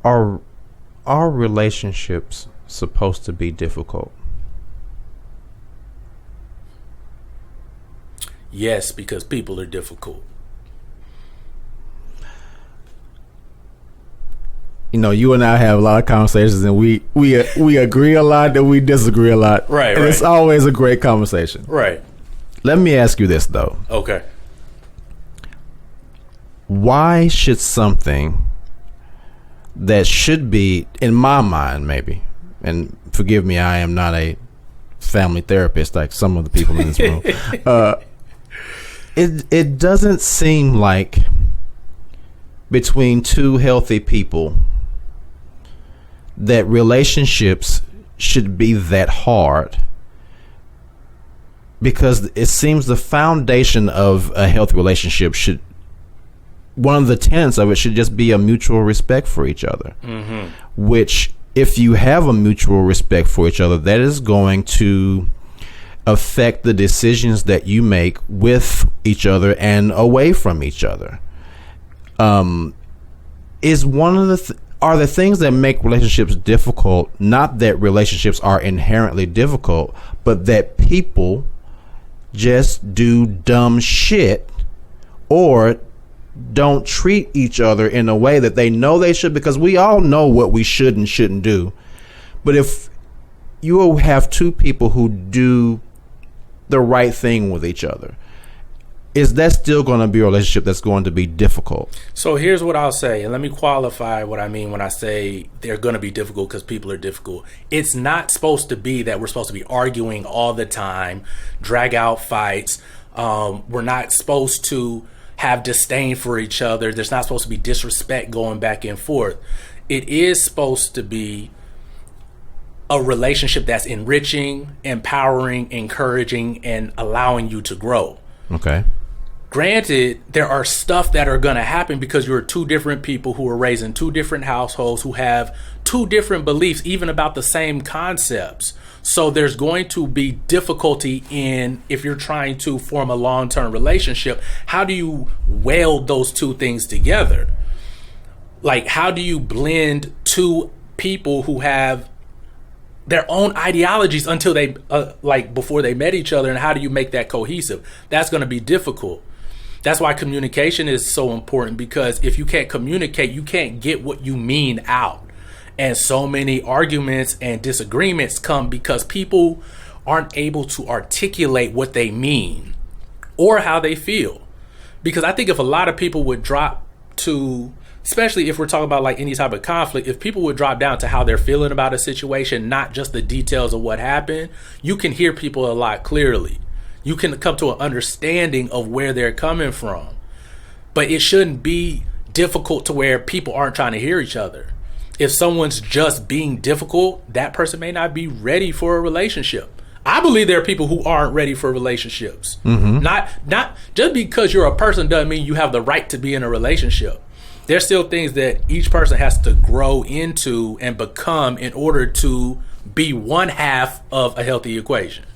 Are our relationships supposed to be difficult? Yes, because people are difficult. You know, you and I have a lot of conversations, and we agree a lot, and we disagree a lot. Right, and right. It's always a great conversation. Right. Let me ask you this, though. Okay. Why should something that should be, in my mind, maybe, and forgive me, I am not a family therapist like some of the people in this room. It doesn't seem like between two healthy people that relationships should be that hard, because it seems the foundation of a healthy relationship should, one of the tenets of it should just be a mutual respect for each other. Mm-hmm. Which, if you have a mutual respect for each other, that is going to affect the decisions that you make with each other and away from each other. Is one of the are the things that make relationships difficult, not that relationships are inherently difficult, but that people just do dumb shit or don't treat each other in a way that they know they should, because we all know what we should and shouldn't do. But if you have two people who do the right thing with each other, is that still going to be a relationship that's going to be difficult? So here's what I'll say, and let me qualify what I mean when I say they're going to be difficult, because people are difficult. It's not supposed to be that we're supposed to be arguing all the time, drag out fights. We're not supposed to have disdain for each other. There's not supposed to be disrespect going back and forth. It is supposed to be a relationship that's enriching, empowering, encouraging, and allowing you to grow. Okay. Granted, there are stuff that are going to happen because you're two different people who are raised in two different households, who have two different beliefs, even about the same concepts. So there's going to be difficulty in, if you're trying to form a long-term relationship, how do you weld those two things together? Like, how do you blend two people who have their own ideologies until they, before they met each other, and how do you make that cohesive? That's going to be difficult. That's why communication is so important, because if you can't communicate, you can't get what you mean out. And so many arguments and disagreements come because people aren't able to articulate what they mean or how they feel. Because I think if a lot of people would drop to, especially if we're talking about like any type of conflict, if people would drop down to how they're feeling about a situation, not just the details of what happened, you can hear people a lot clearly. You can come to an understanding of where they're coming from. But it shouldn't be difficult to where people aren't trying to hear each other. If someone's just being difficult, that person may not be ready for a relationship. I believe there are people who aren't ready for relationships. Mm-hmm. Not just because you're a person doesn't mean you have the right to be in a relationship. There's still things that each person has to grow into and become in order to be one half of a healthy equation.